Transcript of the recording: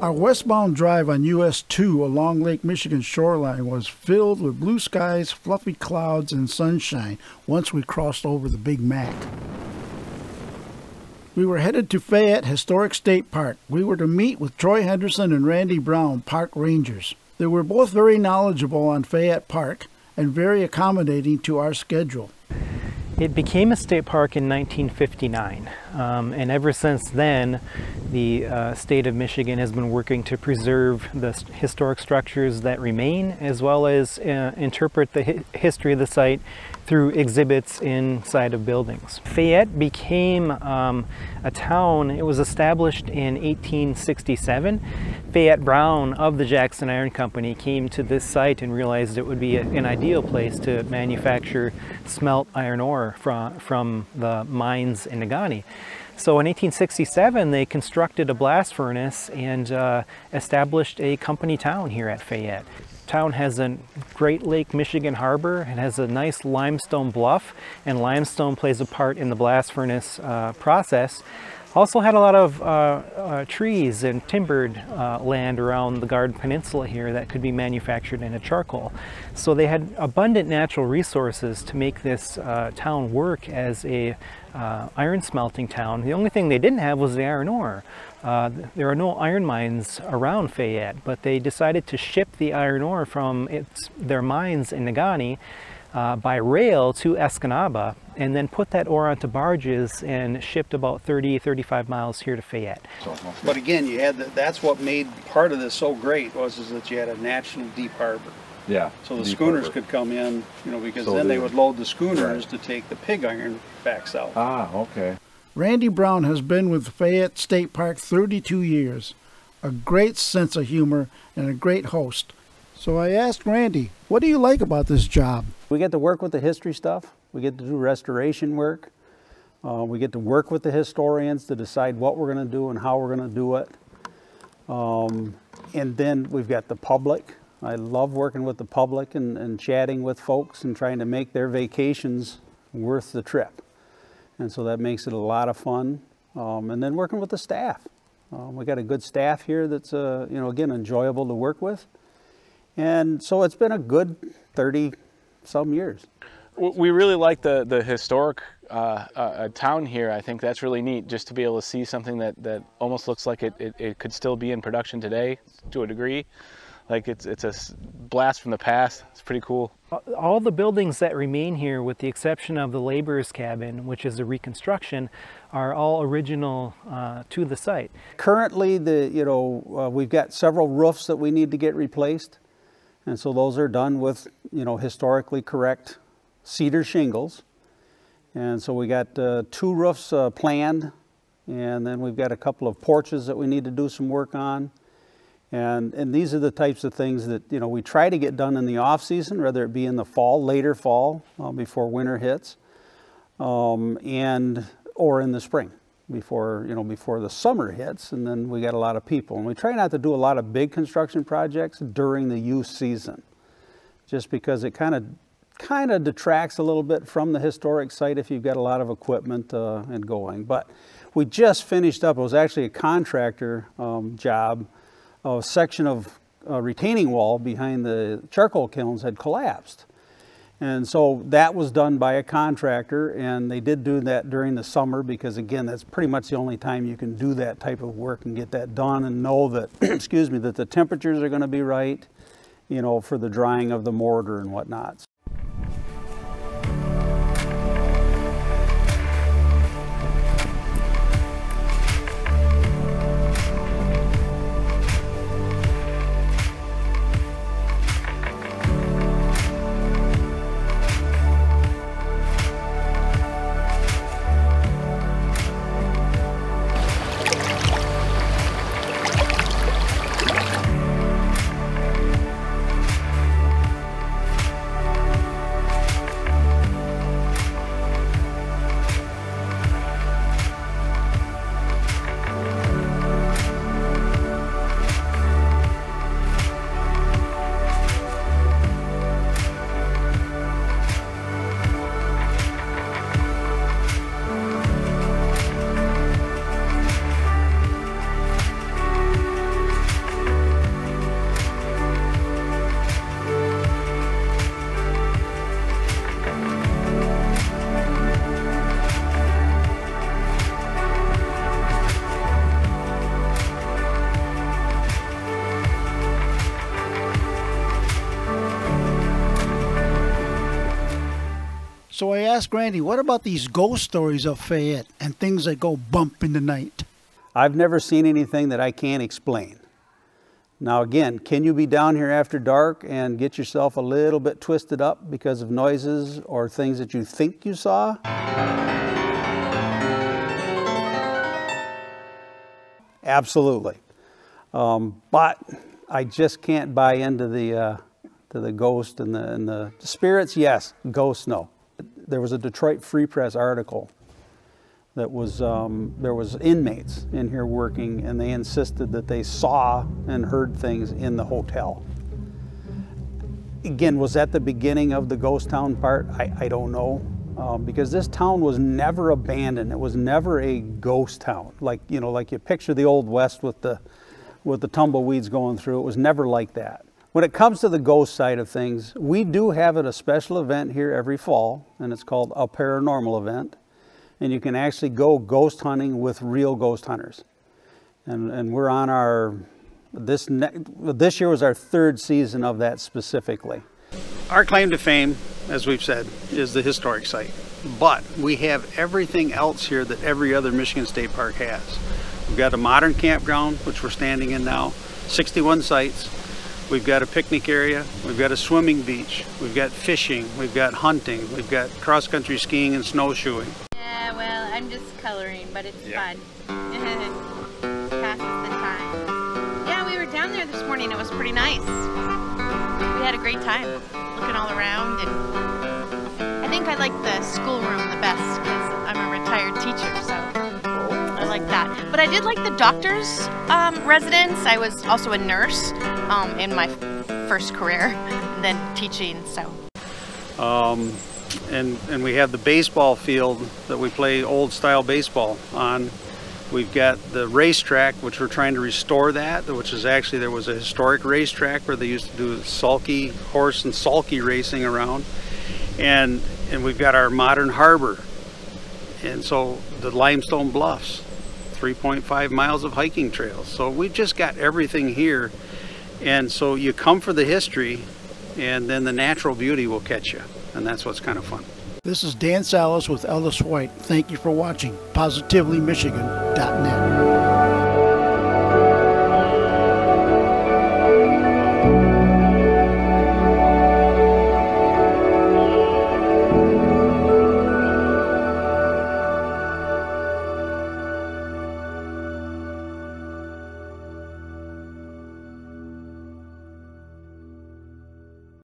Our westbound drive on US 2 along Lake Michigan shoreline was filled with blue skies, fluffy clouds, and sunshine once we crossed over the Big Mac. We were headed to Fayette Historic State Park. We were to meet with Troy Henderson and Randy Brown, park rangers. They were both very knowledgeable on Fayette Park and very accommodating to our schedule. It became a state park in 1959, and ever since then the state of Michigan has been working to preserve the historic structures that remain, as well as interpret the history of the site through exhibits inside of buildings. Fayette became a town. It was established in 1867. Fayette Brown of the Jackson Iron Company came to this site and realized it would be an ideal place to manufacture smelt iron ore from the mines in Negaunee. So in 1867 they constructed a blast furnace and established a company town here at Fayette. Town has a Great Lake Michigan harbor. It has a nice limestone bluff, and limestone plays a part in the blast furnace process. Also had a lot of trees and timbered land around the Garden Peninsula here that could be manufactured into charcoal. So they had abundant natural resources to make this town work as a iron smelting town. The only thing they didn't have was the iron ore. There are no iron mines around Fayette, but they decided to ship the iron ore from their mines in Negaunee by rail to Escanaba, and then put that ore onto barges and shipped about 35 miles here to Fayette. But again, you had that's what made part of this so great is that you had a natural deep harbor. Yeah. So the schooners could come in, because then they would load the schooners to take the pig iron back south. Ah, okay. Randy Brown has been with Fayette State Park 32 years. A great sense of humor and a great host. So I asked Randy, what do you like about this job? We get to work with the history stuff. We get to do restoration work. We get to work with the historians to decide what we're going to do and how we're going to do it. And then we've got the public. I love working with the public and chatting with folks and trying to make their vacations worth the trip. And so that makes it a lot of fun. And then working with the staff. We got a good staff here that's, again, enjoyable to work with. And so it's been a good 30-some years. We really like the historic town here. I think that's really neat, just to be able to see something that almost looks like it could still be in production today to a degree. Like it's a blast from the past. It's pretty cool. All the buildings that remain here, with the exception of the laborer's cabin, which is a reconstruction, are all original to the site. Currently, we've got several roofs that we need to get replaced, and so those are done with historically correct cedar shingles. And so we got 2 roofs planned, and then we've got a couple of porches that we need to do some work on. And these are the types of things that we try to get done in the off season, whether it be in the fall, later fall, before winter hits, or in the spring before the summer hits. And then we got a lot of people, and we try not to do a lot of big construction projects during the youth season, just because it kind of detracts a little bit from the historic site if you've got a lot of equipment and going. But we just finished up. It was actually a contractor job. A section of retaining wall behind the charcoal kilns had collapsed. And so that was done by a contractor, and they did do that during the summer because, again, that's pretty much the only time you can do that type of work and get that done and know that, excuse me, that the temperatures are going to be right, for the drying of the mortar and whatnot. So I asked Randy, what about these ghost stories of Fayette and things that go bump in the night? I've never seen anything that I can't explain. Now again, can you be down here after dark and get yourself a little bit twisted up because of noises or things that you think you saw? Absolutely. But I just can't buy into the ghost and the spirits. Yes, ghosts, no. There was a Detroit Free Press article that was, there was inmates in here working, and they insisted that they saw and heard things in the hotel. Again, was that the beginning of the ghost town part? I don't know, because this town was never abandoned. It was never a ghost town. Like, you know, like you picture the Old West with the tumbleweeds going through. It was never like that. When it comes to the ghost side of things, we do have a special event here every fall, and it's called a paranormal event. And you can actually go ghost hunting with real ghost hunters. And we're on our, this year was our 3rd season of that specifically. Our claim to fame, as we've said, is the historic site. But we have everything else here that every other Michigan State Park has. We've got a modern campground, which we're standing in now, 61 sites. We've got a picnic area, we've got a swimming beach, we've got fishing, we've got hunting, we've got cross-country skiing and snowshoeing. Yeah, well, I'm just coloring, but it's fun. Passes the time. Yeah, we were down there this morning. It was pretty nice. We had a great time looking all around, and I think I like the schoolroom the best because I'm a retired teacher, so I like that. But I did like the doctor's residence. I was also a nurse in my first career, and then teaching, so. And we have the baseball field that we play old style baseball on. We've got the racetrack, which we're trying to restore that, which is actually, there was a historic racetrack where they used to do sulky horse and sulky racing around. And we've got our modern harbor. And so the limestone bluffs, 3.5 miles of hiking trails. So we've just got everything here. And so you come for the history, and then the natural beauty will catch you. And that's what's kind of fun. This is Dan Salas with Ellis White. Thank you for watching positivelymichigan.net.